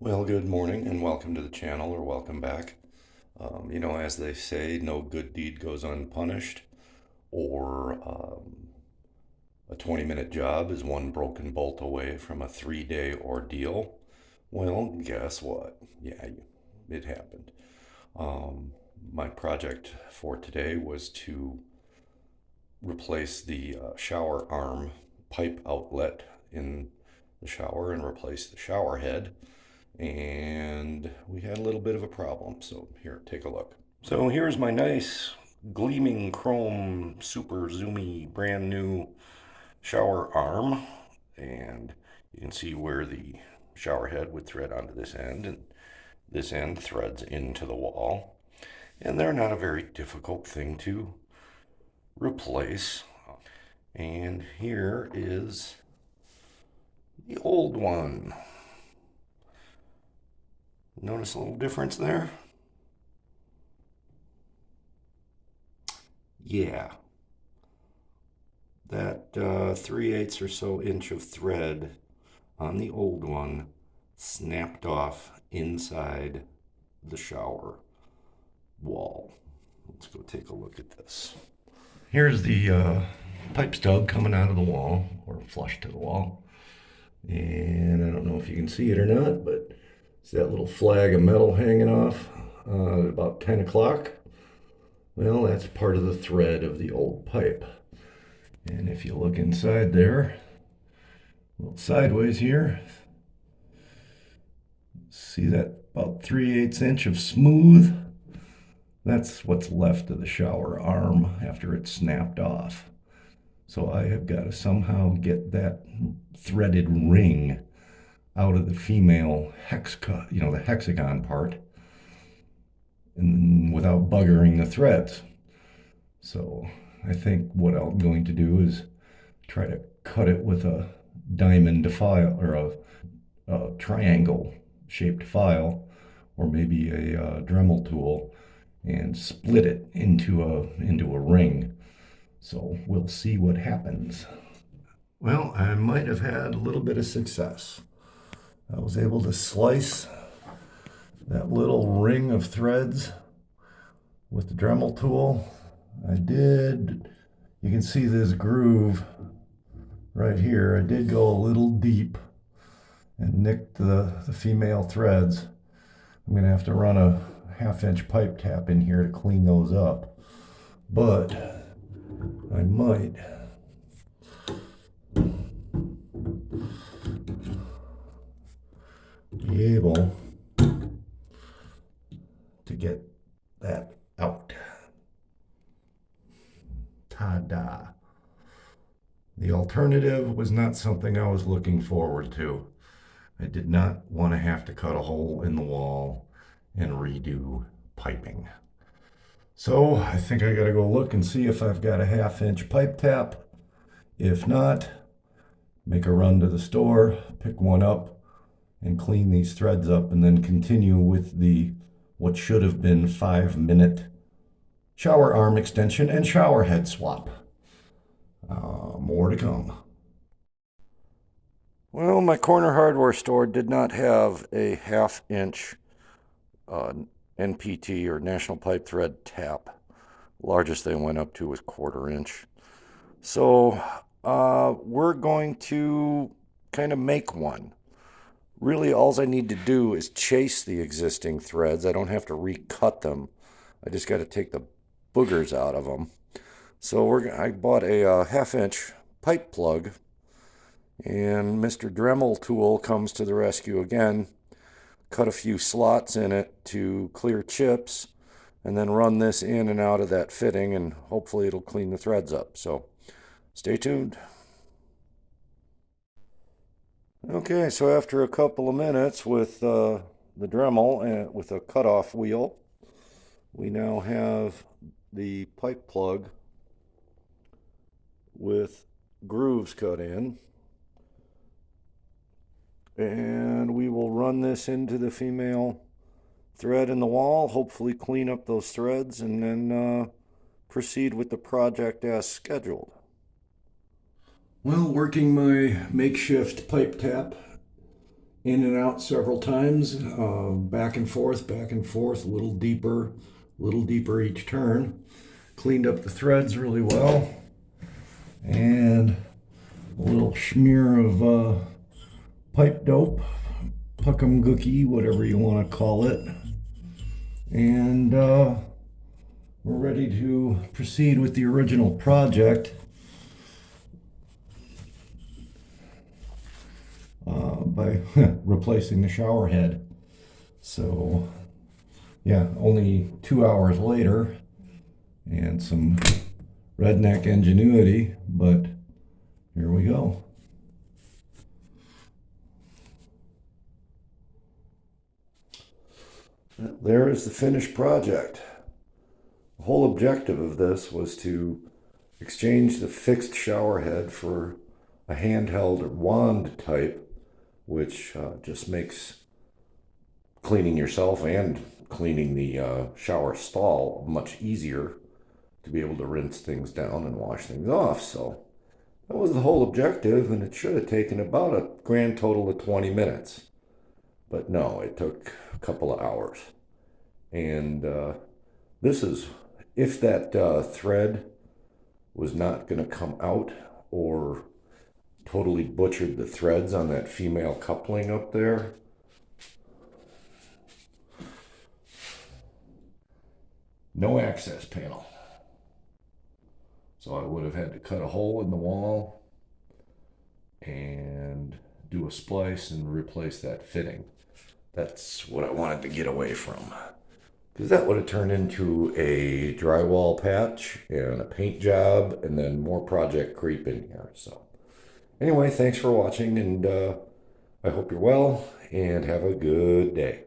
Well, good morning and welcome to the channel, or welcome back. As they say, no good deed goes unpunished, or a 20-minute job is one broken bolt away from a 3-day ordeal. Well, guess what? Yeah, it happened. Um, my project for today was to replace the shower arm pipe outlet in the shower and replace the shower head. And we had a little bit of a problem. So here, take a look. So here's my nice gleaming chrome, super zoomy, brand new shower arm. And you can see where the shower head would thread onto this end, and this end threads into the wall. And they're not a very difficult thing to replace. And here is the old one. Notice a little difference there? Yeah, that 3/8 or so inch of thread on the old one snapped off inside the shower wall. Let's go take a look at this. Here's the pipe stub coming out of the wall, or flush to the wall. And I don't know if you can see it or not, but it's that little flag of metal hanging off at about 10 o'clock. Well, that's part of the thread of the old pipe. And if you look inside there, a little sideways here, see that about 3/8 inch of smooth? That's what's left of the shower arm after it's snapped off. So I have got to somehow get that threaded ring out of the female the hexagon part, and without buggering the threads. So I think what I'm going to do is try to cut it with a diamond file, or a triangle shaped file, or maybe a Dremel tool, and split it into a ring. So we'll see what happens. Well, I might have had a little bit of success. I was able to slice that little ring of threads with the Dremel tool. I did. You can see this groove right here. I did go a little deep and nicked the female threads. I'm going to have to run a 1/2 inch pipe tap in here to clean those up. But I might be able to get that out. Ta-da. The alternative was not something I was looking forward to. I did not want to have to cut a hole in the wall and redo piping. So I think I gotta go look and see if I've got a 1/2 inch pipe tap. If not, make a run to the store, pick one up, and clean these threads up, and then continue with the what should have been 5-minute shower arm extension and shower head swap. More to come. Well, my corner hardware store did not have a 1/2 inch NPT, or National Pipe Thread tap. Largest they went up to was 1/4 inch. So we're going to kind of make one. Really, all I need to do is chase the existing threads. I don't have to recut them. I just got to take the boogers out of them. So I bought a 1/2 inch pipe plug, and Mr. Dremel tool comes to the rescue again. Cut a few slots in it to clear chips, and then run this in and out of that fitting, and hopefully it'll clean the threads up. So stay tuned. Okay, so after a couple of minutes with the Dremel and with a cutoff wheel, we now have the pipe plug with grooves cut in. And we will run this into the female thread in the wall, hopefully clean up those threads, and then proceed with the project as scheduled. Well, working my makeshift pipe tap in and out several times, back and forth, a little deeper each turn. Cleaned up the threads really well, and a little smear of pipe dope, puckum gookie, whatever you want to call it. And we're ready to proceed with the original project by replacing the shower head. So, yeah, only 2 hours later, and some redneck ingenuity, but here we go. There is the finished project. The whole objective of this was to exchange the fixed shower head for a handheld wand type, which just makes cleaning yourself and cleaning the shower stall much easier to be able to rinse things down and wash things off. So that was the whole objective, and it should have taken about a grand total of 20 minutes. But no, it took a couple of hours. And this is if that thread was not going to come out or totally butchered the threads on that female coupling up there. No access panel. So I would have had to cut a hole in the wall and do a splice and replace that fitting. That's what I wanted to get away from. Because that would have turned into a drywall patch and a paint job and then more project creep in here. So anyway, thanks for watching, and I hope you're well and have a good day.